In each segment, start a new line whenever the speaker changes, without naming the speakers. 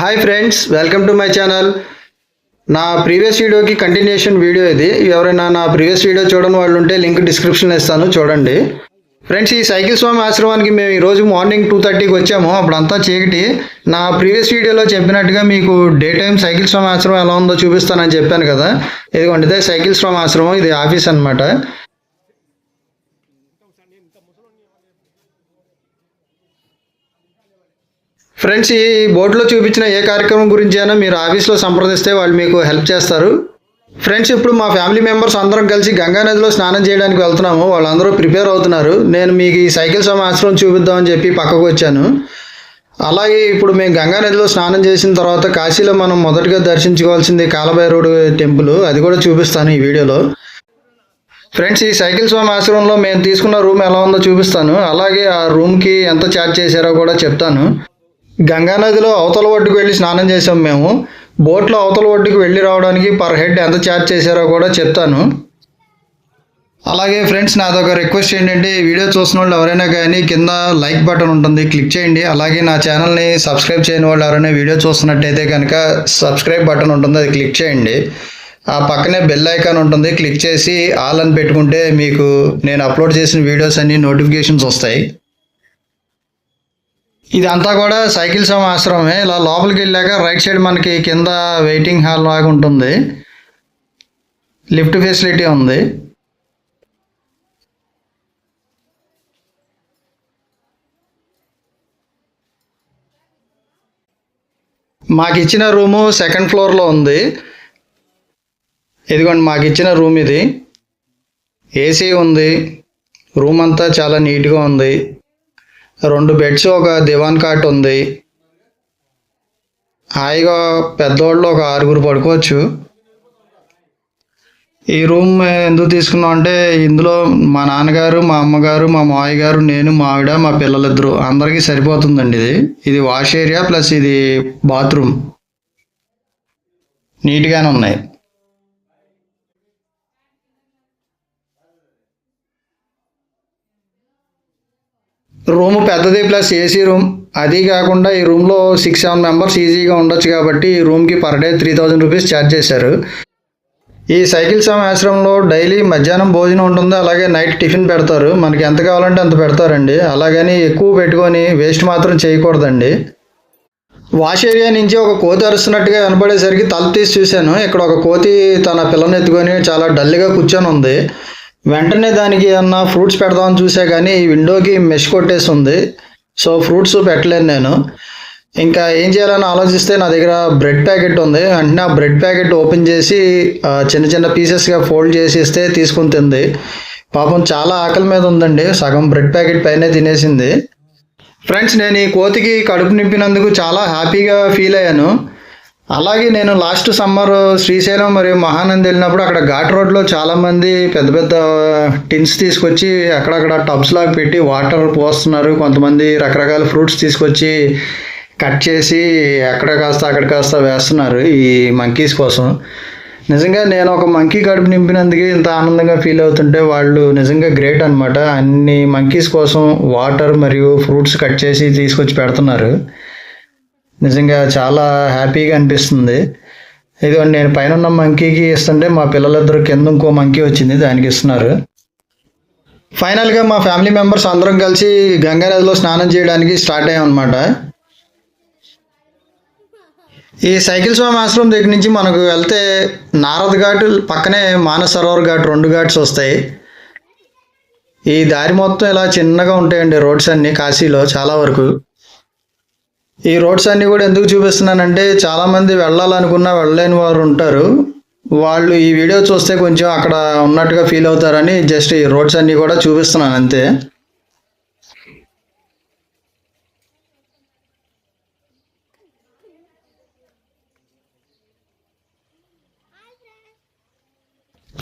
Hi friends, welcome to my channel. నా previous వీడియోకి continuation video ఇది. ఎవరైనా నా ప్రీవియస్ వీడియో చూడని వాళ్ళు ఉంటే లింక్ డిస్క్రిప్షన్లో ఇస్తాను, చూడండి. ఫ్రెండ్స్, ఈ సైకిల్ స్వామి ఆశ్రమానికి మేము ఈరోజు మార్నింగ్ 2:30కి వచ్చాము. అప్పుడంతా చీకటి. నా ప్రీవియస్ వీడియోలో చెప్పినట్టుగా మీకు డే టైం సైకిల్ స్వామి ఆశ్రమం ఎలా ఉందో చూపిస్తానని చెప్పాను కదా. ఇదిగోండి, ఇదే సైకిల్ స్వామి ఆశ్రమం. ఇది ఆఫీస్ అనమాట. ఫ్రెండ్స్, ఈ బోర్డులో చూపించిన ఏ కార్యక్రమం గురించి అయినా మీరు ఆఫీస్లో సంప్రదిస్తే వాళ్ళు మీకు హెల్ప్ చేస్తారు. ఫ్రెండ్స్, ఇప్పుడు మా ఫ్యామిలీ మెంబర్స్ అందరం కలిసి గంగా నదిలో స్నానం చేయడానికి వెళ్తున్నాము. వాళ్ళందరూ ప్రిపేర్ అవుతున్నారు. నేను మీకు ఈ సైకిల్ స్వామి ఆశ్రమం చూపిద్దామని చెప్పి పక్కకు వచ్చాను. అలాగే ఇప్పుడు మేము గంగా నదిలో స్నానం చేసిన తర్వాత కాశీలో మనం మొదటగా దర్శించుకోవాల్సింది కాలభైరవుడు టెంపుల్. అది కూడా చూపిస్తాను ఈ వీడియోలో. ఫ్రెండ్స్, ఈ సైకిల్ స్వామి ఆశ్రమంలో మేము తీసుకున్న రూమ్ ఎలా ఉందో చూపిస్తాను. అలాగే ఆ రూమ్కి ఎంత ఛార్జ్ చేశారో కూడా చెప్తాను. గంగా నదిలో అవతల ఒడ్డుకు వెళ్ళి స్నానం చేసాం మేము. బోట్లో అవతల ఒడ్డుకు వెళ్ళి రావడానికి పర్ హెడ్ ఎంత ఛార్జ్ చేశారో కూడా చెప్తాను. అలాగే ఫ్రెండ్స్, నాదొక రిక్వెస్ట్ ఏంటంటే, ఈ వీడియో చూసిన వాళ్ళు ఎవరైనా కానీ కింద లైక్ బటన్ ఉంటుంది, క్లిక్ చేయండి. అలాగే నా ఛానల్ని సబ్స్క్రైబ్ చేయని వాళ్ళు ఎవరైనా వీడియో చూస్తున్నట్టయితే కనుక సబ్స్క్రైబ్ బటన్ ఉంటుంది, అది క్లిక్ చేయండి. ఆ పక్కనే బెల్ ఐకాన్ ఉంటుంది, క్లిక్ చేసి ఆల్ అని పెట్టుకుంటే మీకు నేను అప్లోడ్ చేసిన వీడియోస్ అన్ని నోటిఫికేషన్స్ వస్తాయి. ఇదంతా కూడా సైకిల్ స్వామి ఆశ్రమమే. ఇలా లోపలికి వెళ్ళాక రైట్ సైడ్ మనకి కింద వెయిటింగ్ హాల్ లాగా ఉంటుంది. లిఫ్ట్ ఫెసిలిటీ ఉంది. మాకు ఇచ్చిన రూము సెకండ్ ఫ్లోర్లో ఉంది. ఇదిగోండి, మాకు ఇచ్చిన రూమ్ ఇది. ఏసీ ఉంది. రూమ్ అంతా చాలా నీట్గా ఉంది. 2 బెడ్స్, ఒక దివాన్ కాట్ ఉంది. హాయిగా పెద్దవాళ్ళు ఒక 6 పడుకోవచ్చు. ఈ రూమ్ ఎందుకు తీసుకున్నాం అంటే, ఇందులో మా నాన్నగారు, మా అమ్మగారు, మా మావయ్య గారు, నేను, మా ఆవిడ, మా పిల్లలిద్దరు అందరికీ సరిపోతుందండి. ఇది వాష్ ఏరియా ప్లస్ ఇది బాత్రూమ్. నీట్గానే ఉన్నాయి. రూము పెద్దది ప్లస్ ఏసీ రూమ్. అది కాకుండా ఈ రూమ్లో 6-7 మెంబర్స్ ఈజీగా ఉండొచ్చు కాబట్టి ఈ రూమ్కి పర్ డే 3000 రూపీస్ ఛార్జ్ చేశారు. ఈ సైకిల్ స్వామి ఆశ్రమంలో డైలీ మధ్యాహ్నం భోజనం ఉంటుంది. అలాగే నైట్ టిఫిన్ పెడతారు. మనకి ఎంత కావాలంటే అంత పెడతారండి. అలాగని ఎక్కువ పెట్టుకొని వేస్ట్ మాత్రం చేయకూడదండి. వాష్ ఏరియా నుంచి ఒక కోతి అరుస్తున్నట్టుగా వినపడేసరికి తల తీసి చూశాను. ఇక్కడ ఒక కోతి తన పిల్లని ఎత్తుకొని చాలా డల్గా కూర్చొని ఉంది. వెంటనే దానికి ఏమన్నా ఫ్రూట్స్ పెడదామని చూసా, కానీ ఈ విండోకి మెష్ కొట్టేసి ఉంది. సో ఫ్రూట్స్ పెట్టలేను నేను. ఇంకా ఏం చేయాలని ఆలోచిస్తే నా దగ్గర బ్రెడ్ ప్యాకెట్ ఉంది. వెంటనే ఆ బ్రెడ్ ప్యాకెట్ ఓపెన్ చేసి చిన్న చిన్న పీసెస్గా ఫోల్డ్ చేసి ఇస్తే తీసుకుని తింది. పాపం చాలా ఆకలి మీద ఉందండి. సగం బ్రెడ్ ప్యాకెట్ పైనే తినేసింది. ఫ్రెండ్స్, నేను ఈ కోతికి కడుపు నింపినందుకు చాలా హ్యాపీగా ఫీల్ అయ్యాను. అలాగే నేను లాస్ట్ సమ్మర్ శ్రీశైలం మరియు మహానంది వెళ్ళినప్పుడు అక్కడ ఘాట్ రోడ్లో చాలామంది పెద్ద పెద్ద టిన్స్ తీసుకొచ్చి అక్కడక్కడ టబ్స్ లాగా పెట్టి వాటర్ పోస్తున్నారు. కొంతమంది రకరకాల ఫ్రూట్స్ తీసుకొచ్చి కట్ చేసి అక్కడ కాస్త వేస్తున్నారు ఈ మంకీస్ కోసం. నిజంగా నేను ఒక మంకీ కడుపు నింపినందుకు ఇంత ఆనందంగా ఫీల్ అవుతుంటే వాళ్ళు నిజంగా గ్రేట్ అనమాట. అన్ని మంకీస్ కోసం వాటర్ మరియు ఫ్రూట్స్ కట్ చేసి తీసుకొచ్చి పెడుతున్నారు. నిజంగా చాలా హ్యాపీగా అనిపిస్తుంది. ఇదిగోండి, నేను పైన ఉన్న మంకీకి ఇస్తుంటే మా పిల్లలిద్దరు కింద ఇంకో మంకీ వచ్చింది, దానికి ఇస్తున్నారు. ఫైనల్గా మా ఫ్యామిలీ మెంబర్స్ అందరం కలిసి గంగా నదిలో స్నానం చేయడానికి స్టార్ట్ అయ్యాం అనమాట. ఈ సైకిల్ స్వామి ఆశ్రమం దగ్గర నుంచి మనకు వెళ్తే నారద్ ఘాట్ పక్కనే మానస్ సరోవర్ ఘాట్ 2 ఘాట్స్ వస్తాయి. ఈ దారి మొత్తం ఇలా చిన్నగా ఉంటాయండి రోడ్స్ అన్నీ కాశీలో చాలా వరకు. ఈ రోడ్స్ అన్నీ కూడా ఎందుకు చూపిస్తున్నానంటే, చాలామంది వెళ్ళాలనుకున్నా వెళ్ళలేని వారు ఉంటారు. వాళ్ళు ఈ వీడియో చూస్తే కొంచెం అక్కడ ఉన్నట్టుగా ఫీల్ అవుతారని జస్ట్ ఈ రోడ్స్ అన్నీ కూడా చూపిస్తున్నాను అంతే.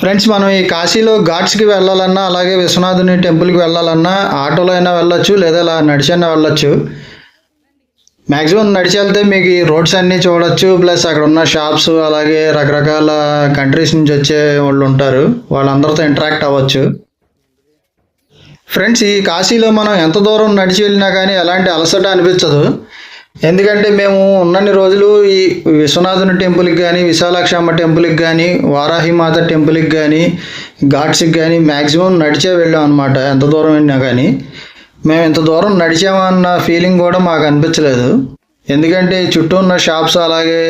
ఫ్రెండ్స్, మనం ఈ కాశీలో ఘాట్స్కి వెళ్ళాలన్నా, అలాగే విశ్వనాథుని టెంపుల్కి వెళ్ళాలన్నా ఆటోలో అయినా వెళ్ళొచ్చు, లేదా ఇలా నడిచైనా వెళ్ళొచ్చు. మ్యాక్సిమం నడిచి వెళ్తే మీకు ఈ రోడ్స్ అన్నీ చూడొచ్చు. ప్లస్ అక్కడ ఉన్న షాప్స్, అలాగే రకరకాల కంట్రీస్ నుంచి వచ్చే వాళ్ళు ఉంటారు, వాళ్ళందరితో ఇంటరాక్ట్ అవ్వచ్చు. ఫ్రెండ్స్, ఈ కాశీలో మనం ఎంత దూరం నడిచి వెళ్ళినా కానీ ఎలాంటి అలసట అనిపించదు. ఎందుకంటే మేము ఉన్నన్ని రోజులు ఈ విశ్వనాథుని టెంపుల్కి కానీ విశాలాక్షమ్మ టెంపుల్కి కానీ వారాహిమాత టెంపుల్కి కానీ ఘాట్స్కి కానీ మ్యాక్సిమం నడిచే వెళ్ళాం అనమాట. ఎంత దూరం వెళ్ళినా కానీ మేము ఇంత దూరం నడిచామన్న ఫీలింగ్ కూడా మాకు అనిపించలేదు. ఎందుకంటే చుట్టూ ఉన్న షాప్స్ అలాగే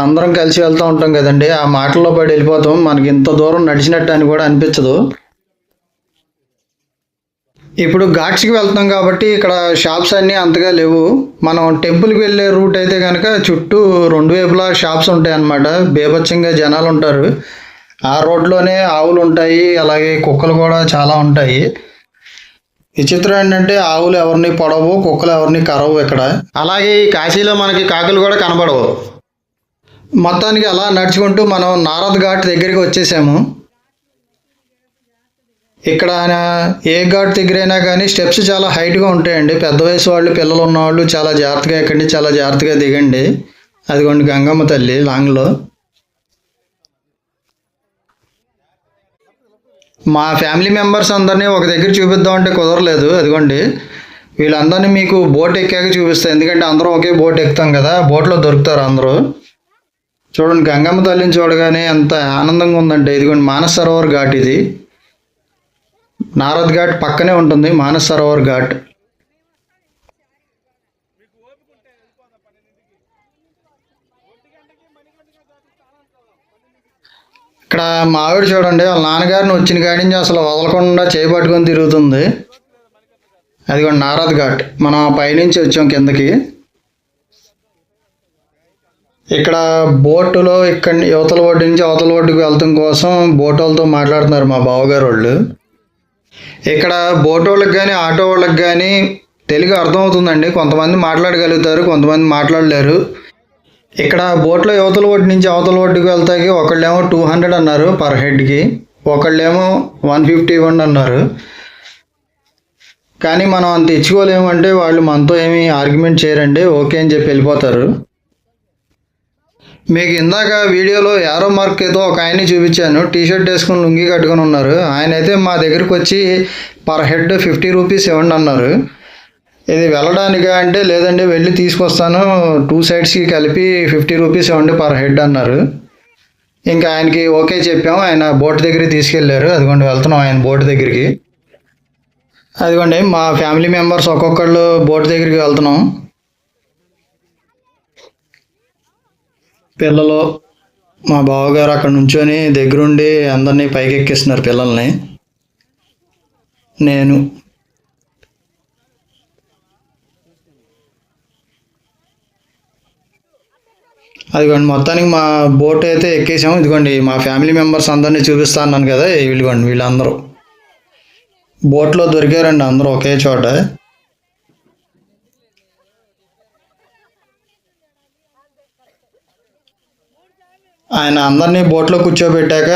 అందరం కలిసి వెళ్తూ ఉంటాం కదండి, ఆ మాటల్లో పడి వెళ్ళిపోతాం. మనకి ఇంత దూరం నడిచినట్టు అని కూడా అనిపించదు. ఇప్పుడు ఘాట్స్కి వెళ్తున్నాం కాబట్టి ఇక్కడ షాప్స్ అన్నీ అంతగా లేవు. మనం టెంపుల్కి వెళ్ళే రూట్ అయితే కనుక చుట్టూ రెండు వైపులా షాప్స్ ఉంటాయి అన్నమాట. బేభత్సంగా జనాలు ఉంటారు. ఆ రోడ్లోనే ఆవులు ఉంటాయి, అలాగే కుక్కలు కూడా చాలా ఉంటాయి. విచిత్రం ఏంటంటే ఆవులు ఎవరిని పొడవు, కుక్కలు ఎవరిని కరవు ఇక్కడ. అలాగే ఈ కాశీలో మనకి కాకులు కూడా కనబడవు. మొత్తానికి అలా నడుచుకుంటూ మనం నారద్ ఘాట్ దగ్గరికి వచ్చేసాము. ఇక్కడ ఏ ఘాట్ దగ్గరైనా కానీ స్టెప్స్ చాలా హైట్గా ఉంటాయండి. పెద్ద వయసు వాళ్ళు, పిల్లలు ఉన్నవాళ్ళు చాలా జాగ్రత్తగా ఎక్కండి, చాలా జాగ్రత్తగా దిగండి. అదిగోండి గంగమ్మ తల్లి లాంగ్లో. మా ఫ్యామిలీ మెంబర్స్ అందరినీ ఒక దగ్గర చూపిద్దామంటే కుదరలేదు. అదిగోండి వీళ్ళందరినీ మీకు బోట్ ఎక్కాక చూపిస్తాను, ఎందుకంటే అందరం ఒకే బోట్ ఎక్కుతాం కదా, బోట్లో దొరుకుతారు అందరూ. చూడండి గంగమ్మ తల్లిని చూడగానే ఎంత ఆనందంగా ఉందంటే. ఇదిగోండి మానస్ సరోవర్ ఘాట్, ఇది నారద్ ఘాట్ పక్కనే ఉంటుంది మానస్ సరోవర్ ఘాట్. ఇక్కడ మా ఆవిడ చూడండి, వాళ్ళ నాన్నగారిని వచ్చిన కాడి నుంచి అసలు వదలకుండా చేయబట్టుకొని తిరుగుతుంది. అదిగోండి నారద్ ఘాట్. మనం పైనుంచి వచ్చాం కిందకి. ఇక్కడ బోటులో ఇక్కడ యువతల ఒడ్డు నుంచి అవతల ఒడ్డుకు వెళ్తాం కోసం బోట్ వాళ్ళతో మాట్లాడుతున్నారు మా బావగారు వాళ్ళు. ఇక్కడ బోట్ వాళ్ళకి కానీ ఆటో వాళ్ళకి కానీ తెలుగు అర్థమవుతుందండి. కొంతమంది మాట్లాడగలుగుతారు, కొంతమంది మాట్లాడలేరు. ఇక్కడ బోట్లో యువతల ఒడ్డు నుంచి అవతల ఒడ్డుకు వెళ్తాకి ఒకళ్ళేమో 200 అన్నారు పర్ హెడ్కి, ఒకళ్ళేమో 150 ఇవ్వండి అన్నారు. కానీ మనం అంత ఇచ్చుకోలేమంటే వాళ్ళు మనతో ఏమీ ఆర్గ్యుమెంట్ చేయరండి, ఓకే అని చెప్పి వెళ్ళిపోతారు. మీకు ఇందాక వీడియోలో యారో మార్క్ ఏదో ఒక ఆయన్ని చూపించాను, టీషర్ట్ వేసుకుని లుంగి కట్టుకొని ఉన్నారు. ఆయన అయితే మా దగ్గరికి వచ్చి పర్ హెడ్ 50 రూపీస్ ఇవ్వండి అన్నారు. ఇది వెళ్ళడానికా అంటే లేదండి వెళ్ళి తీసుకొస్తాను, 2 సైడ్స్కి కలిపి 50 రూపీస్ ఇవ్వండి పర్ హెడ్ అన్నారు. ఇంకా ఆయనకి ఓకే చెప్పాము, ఆయన బోట్ దగ్గరికి తీసుకెళ్ళారు. అదిగోండి వెళ్తున్నాం ఆయన బోట్ దగ్గరికి. అదిగోండి మా ఫ్యామిలీ మెంబర్స్ ఒక్కొక్కళ్ళు బోట్ దగ్గరికి వెళ్తున్నాం. పిల్లలు, మా బావగారు అక్కడ నుంచొని దగ్గరుండి అందరినీ పైకి ఎక్కిస్తున్నారు పిల్లల్ని. నేను అదిగోండి మొత్తానికి మా బోట్ అయితే ఎక్కేసాము. ఇదిగోండి మా ఫ్యామిలీ మెంబర్స్ అందరినీ చూపిస్తా అన్నాను కదా, వీళ్ళుగోండి వీళ్ళందరూ బోట్లో దొరికారండి, అందరూ ఒకే చోట. ఆయన అందరినీ బోట్లో కూర్చోబెట్టాక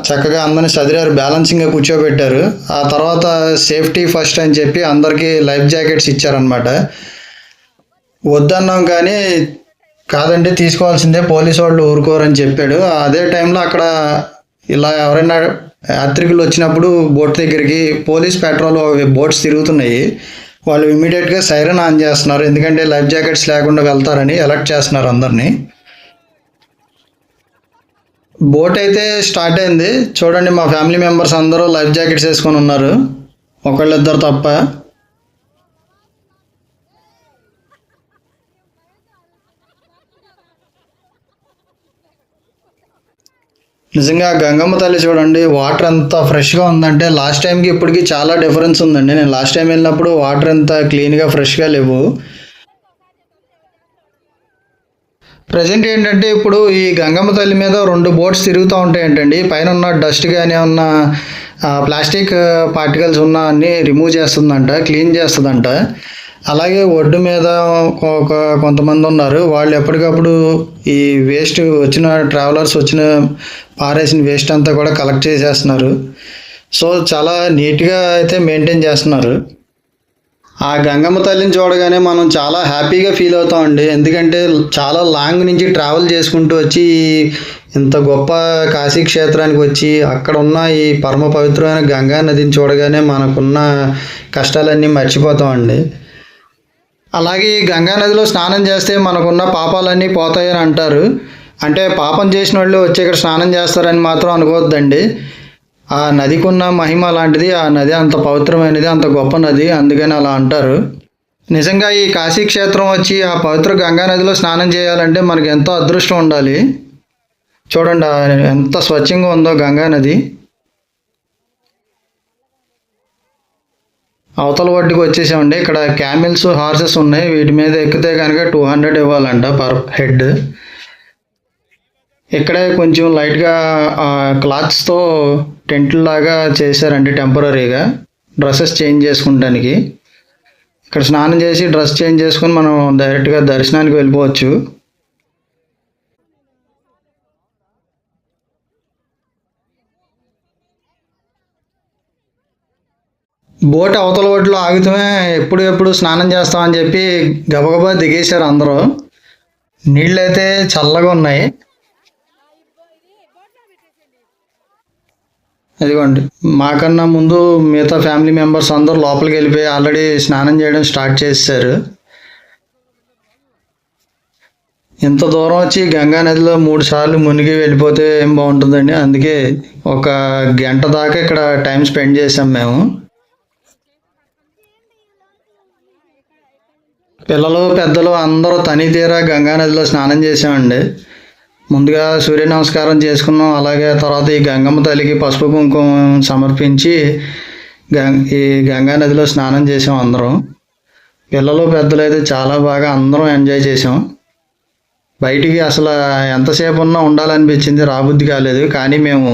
చక్కగా అందరినీ సదిరారు, బ్యాలెన్సింగ్గా కూర్చోబెట్టారు. ఆ తర్వాత సేఫ్టీ ఫస్ట్ అని చెప్పి అందరికీ లైఫ్ జాకెట్స్ ఇచ్చారనమాట. వద్దన్నాం కానీ కాదండి తీసుకోవాల్సిందే, పోలీసు వాళ్ళు ఊరుకోరని చెప్పాడు. అదే టైంలో అక్కడ ఇలా ఎవరైనా యాత్రికులు వచ్చినప్పుడు బోట్ దగ్గరికి పోలీస్ పెట్రోల్ బోట్స్ తిరుగుతున్నాయి, వాళ్ళు ఇమీడియట్గా సైరన్ ఆన్ చేస్తున్నారు, ఎందుకంటే లైఫ్ జాకెట్స్ లేకుండా వెళ్తారని అలర్ట్ చేస్తున్నారు అందరినీ. బోట్ అయితే స్టార్ట్ అయింది. చూడండి మా ఫ్యామిలీ మెంబర్స్ అందరూ లైఫ్ జాకెట్స్ వేసుకొని ఉన్నారు, ఒకళ్ళిద్దరు తప్ప. నిజంగా గంగమ్మ తల్లి చూడండి, వాటర్ ఎంత ఫ్రెష్గా ఉందంటే లాస్ట్ టైంకి ఇప్పటికి చాలా డిఫరెన్స్ ఉందండి. నేను లాస్ట్ టైం వెళ్ళినప్పుడు వాటర్ ఎంత క్లీన్గా ఫ్రెష్గా లేవు. ప్రజెంట్ ఏంటంటే ఇప్పుడు ఈ గంగమ్మ తల్లి మీద 2 బోట్స్ తిరుగుతూ ఉంటాయంటండి. పైన ఉన్న డస్ట్ కానీ ఉన్న ప్లాస్టిక్ పార్టికల్స్ ఉన్న అన్నీ రిమూవ్ చేస్తుందంట, క్లీన్ చేస్తుందంట. అలాగే ఒడ్డు మీద కొంతమంది ఉన్నారు, వాళ్ళు ఎప్పటికప్పుడు ఈ వేస్ట్ వచ్చిన ట్రావెలర్స్ వచ్చిన పారేసిన వేస్ట్ అంతా కూడా కలెక్ట్ చేసేస్తున్నారు. సో చాలా నీట్గా అయితే మెయింటైన్ చేస్తున్నారు. ఆ గంగమ్మ తల్లిని చూడగానే మనం చాలా హ్యాపీగా ఫీల్ అవుతామండి. ఎందుకంటే చాలా లాంగ్ నుంచి ట్రావెల్ చేసుకుంటూ వచ్చి ఇంత గొప్ప కాశీ క్షేత్రానికి వచ్చి అక్కడ ఉన్న ఈ పరమ పవిత్రమైన గంగా నదిని చూడగానే మనకున్న కష్టాలన్నీ మర్చిపోతామండి. అలాగే ఈ గంగా నదిలో స్నానం చేస్తే మనకున్న పాపాలన్నీ పోతాయని అంటారు. అంటే పాపం చేసిన వాళ్ళు వచ్చి ఇక్కడ స్నానం చేస్తారని మాత్రం అనుకోవద్దండి. ఆ నదికి ఉన్న మహిమ అలాంటిది. ఆ నది అంత పవిత్రమైనది, అంత గొప్ప నది, అందుకని అలా అంటారు. నిజంగా ఈ కాశీ క్షేత్రం వచ్చి ఆ పవిత్ర గంగా నదిలో స్నానం చేయాలంటే మనకి ఎంతో అదృష్టం ఉండాలి. చూడండి ఎంత స్వచ్ఛంగా ఉందో గంగా నది. అవతల ఒడ్డుకి వచ్చేసామండి. ఇక్కడ క్యామిల్స్, హార్సెస్ ఉన్నాయి. వీటి మీద ఎక్కితే కనుక 200 ఇవ్వాలంట పర్ హెడ్. ఇక్కడే కొంచెం లైట్గా క్లాత్స్తో టెంట్ లాగా చేశారండి టెంపరీగా, డ్రెస్సెస్ చేంజ్ చేసుకుంటానికి. ఇక్కడ స్నానం చేసి డ్రెస్ చేంజ్ చేసుకుని మనం డైరెక్ట్గా దర్శనానికి వెళ్ళిపోవచ్చు. బోట్ అవతల ఒడ్లో ఆగితమే ఎప్పుడు స్నానం చేస్తామని చెప్పి గబగబా దిగేశారు అందరూ. నీళ్ళైతే చల్లగా ఉన్నాయి. అదిగోండి, మాకన్నా ముందు మిగతా ఫ్యామిలీ మెంబర్స్ అందరూ లోపలికి వెళ్ళిపోయి ఆల్రెడీ స్నానం చేయడం స్టార్ట్ చేశారు. ఇంత దూరం వచ్చి గంగా నదిలో 3 సార్లు మునిగి వెళ్ళిపోతే ఏం బాగుంటుందండి. అందుకే ఒక గంట దాకా ఇక్కడ టైం స్పెండ్ చేసాం మేము. పిల్లలు పెద్దలు అందరూ తనితీరా గంగా నదిలో స్నానం చేసామండి. ముందుగా సూర్య నమస్కారం చేసుకున్నాం. అలాగే తర్వాత ఈ గంగమ్మ తల్లికి పసుపు కుంకుమ సమర్పించి ఈ గంగా నదిలో స్నానం చేసాం అందరం. పిల్లలు పెద్దలు అయితే చాలా బాగా అందరం ఎంజాయ్ చేసాం. బయటికి అసలు ఎంతసేపు ఉన్నా ఉండాలనిపించింది, రాబుద్ది కాలేదు. కానీ మేము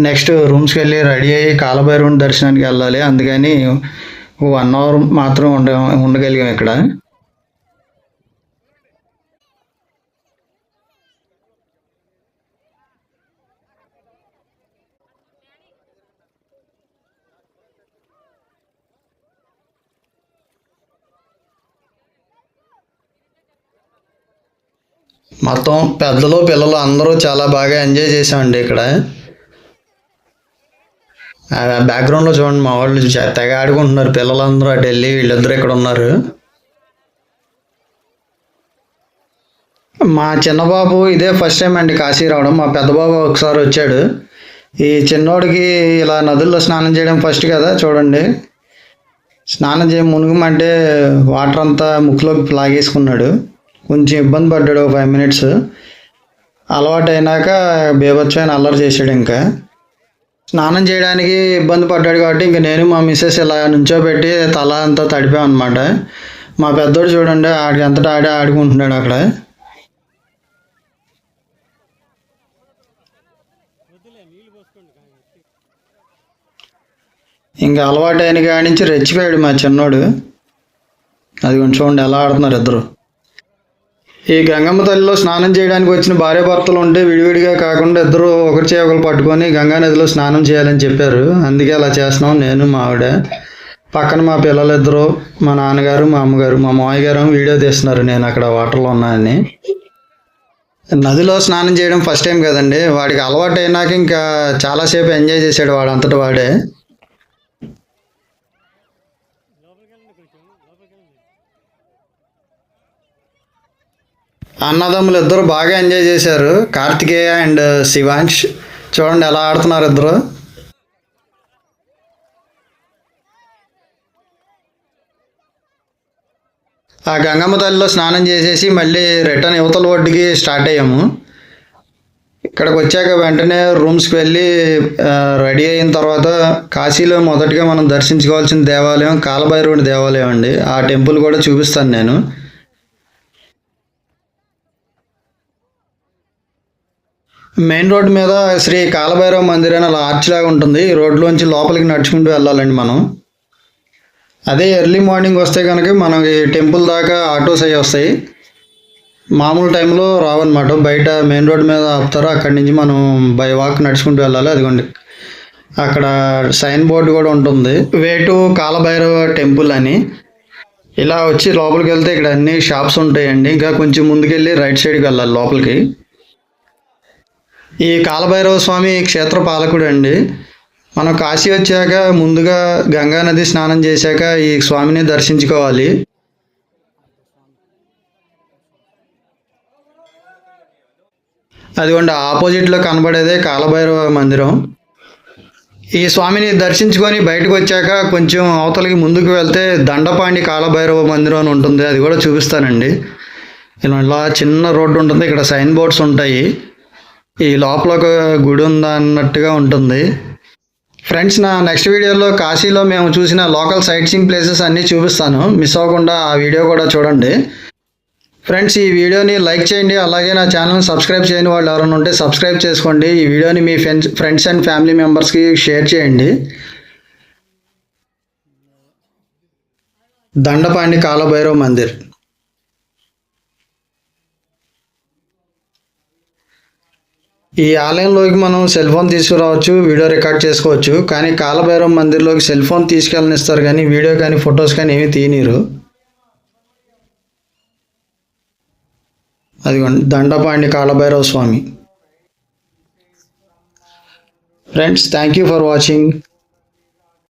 నెక్స్ట్ రూమ్స్కి వెళ్ళి రెడీ అయ్యి కాలభైరవుని దర్శనానికి వెళ్ళాలి. అందుకని 1 అవర్ మాత్రం ఉండగలిగాం ఇక్కడ. మొత్తం పెద్దలు పిల్లలు అందరూ చాలా బాగా ఎంజాయ్ చేసామండి ఇక్కడ. బ్యాక్గ్రౌండ్లో చూడండి, మా వాళ్ళు తెగ ఆడుకుంటున్నారు. పిల్లలందరూ అటు వెళ్ళి వీళ్ళిద్దరు ఇక్కడ ఉన్నారు. మా చిన్నబాబు ఇదే ఫస్ట్ టైం అండి కాశీ రావడం. మా పెద్దబాబు ఒకసారి వచ్చాడు. ఈ చిన్నోడికి ఇలా నదుల్లో స్నానం చేయడం ఫస్ట్ కదా. చూడండి, స్నానం మునుగమంటే వాటర్ అంతా ముక్కులోకి లాగేసుకున్నాడు. కొంచెం ఇబ్బంది పడ్డాడు 5 మినిట్స్. అలవాటు అయినాక బేబచ్చమైన అల్లరి చేశాడు. ఇంకా స్నానం చేయడానికి ఇబ్బంది పడ్డాడు కాబట్టి ఇంక నేను మా మిస్సెస్ ఇలా నుంచోబెట్టి తల అంతా తడిపామన్నమాట. మా పెద్దోడు చూడండి ఆడికి అంతటా ఆడుకుంటున్నాడు అక్కడ. ఇంకా అలవాటు అయిన కాడి నుంచి రెచ్చిపోయాడు మా చిన్నోడు. అది కొంచెం చూడండి ఎలా ఆడుతున్నారు ఇద్దరు. ఈ గంగమ్మ తల్లిలో స్నానం చేయడానికి వచ్చిన భార్యాభర్తలు ఉంటే విడివిడిగా కాకుండా ఇద్దరు ఒకరి చేయి ఒకరు పట్టుకొని గంగా నదిలో స్నానం చేయాలని చెప్పారు. అందుకే అలా చేస్తున్నాం నేను, మా ఆవిడ. పక్కన మా పిల్లలిద్దరూ, మా నాన్నగారు, మా అమ్మగారు, మా మామయ్య గారు వీడియో తీస్తున్నారు నేను అక్కడ వాటర్లో ఉన్నానని. నదిలో స్నానం చేయడం ఫస్ట్ టైం కదండి. వాడికి అలవాటు అయినాక ఇంకా చాలాసేపు ఎంజాయ్ చేశాడు వాడు అంతటి వాడే. అన్నదమ్ములు ఇద్దరు బాగా ఎంజాయ్ చేశారు, కార్తికేయ అండ్ శివాంష్. చూడండి ఎలా ఆడుతున్నారు ఇద్దరు. ఆ గంగమ్మ తల్లిలో స్నానం చేసేసి మళ్ళీ రిటర్న్ యువతల ఒడ్డుకి స్టార్ట్ అయ్యాము. ఇక్కడికి వచ్చాక వెంటనే రూమ్స్కి వెళ్ళి రెడీ అయిన తర్వాత కాశీలో మొదటగా మనం దర్శించుకోవాల్సిన దేవాలయం కాలభైరవుడి దేవాలయం అండి. ఆ టెంపుల్ కూడా చూపిస్తాను నేను. మెయిన్ రోడ్ మీద శ్రీ కాలభైరవ మందిర్ అని అలా ఆర్చ్ లాగా ఉంటుంది. ఈ రోడ్లోంచి లోపలికి నడుచుకుంటూ వెళ్ళాలండి మనం. అదే ఎర్లీ మార్నింగ్ వస్తే కనుక మనకి టెంపుల్ దాకా ఆటోస్ అవి వస్తాయి. మామూలు టైంలో రావన్నమాట. బయట మెయిన్ రోడ్ మీద ఆపుతారు, అక్కడి నుంచి మనం బై వాక్ నడుచుకుంటూ వెళ్ళాలి. అదిగోండి అక్కడ సైన్ బోర్డు కూడా ఉంటుంది, వే టు కాలభైరవ టెంపుల్ అని. ఇలా వచ్చి లోపలికి వెళ్తే ఇక్కడ అన్ని షాప్స్ ఉంటాయండి. ఇంకా కొంచెం ముందుకెళ్ళి రైట్ సైడ్కి వెళ్ళాలి లోపలికి. ఈ కాలభైరవ స్వామి క్షేత్ర పాలకుడు అండి. మనం కాశీ వచ్చాక ముందుగా గంగా నది స్నానం చేశాక ఈ స్వామిని దర్శించుకోవాలి. అదిగోండి ఆపోజిట్లో కనబడేదే కాలభైరవ మందిరం. ఈ స్వామిని దర్శించుకొని బయటకు వచ్చాక కొంచెం అవతలకి ముందుకు వెళ్తే దండపాండి కాలభైరవ మందిరం అని ఉంటుంది, అది కూడా చూపిస్తానండి. ఇలా చిన్న రోడ్డు ఉంటుంది, ఇక్కడ సైన్ బోర్డ్స్ ఉంటాయి. ఈ లోపల ఒక గుడి ఉందా అన్నట్టుగా ఉంటుంది. ఫ్రెండ్స్, నా నెక్స్ట్ వీడియోలో కాశీలో మేము చూసిన లోకల్ సైట్ సీయింగ్ ప్లేసెస్ అన్నీ చూపిస్తాను, మిస్ అవ్వకుండా ఆ వీడియో కూడా చూడండి. ఫ్రెండ్స్, ఈ వీడియోని లైక్ చేయండి, అలాగే నా ఛానల్ని సబ్స్క్రైబ్ చేయని వాళ్ళు ఎవరైనా ఉంటే సబ్స్క్రైబ్ చేసుకోండి. ఈ వీడియోని మీ ఫ్రెండ్స్ అండ్ ఫ్యామిలీ మెంబర్స్కి షేర్ చేయండి. దండపాండి కాలభైరవ్ మందిర్. ఈ ఆలయంలోకి మనం సెల్ ఫోన్ తీసుకురావచ్చు, వీడియో రికార్డ్ చేసుకోవచ్చు. కానీ కాలభైరవ్ మందిర్లోకి సెల్ ఫోన్ తీసుకెళ్ళనిస్తారు కానీ వీడియో కానీ ఫొటోస్ కానీ ఏమీ తీయనీరు. అదిగోండి Dandapani Kalabhairava Swami. Friends, thank you for watching.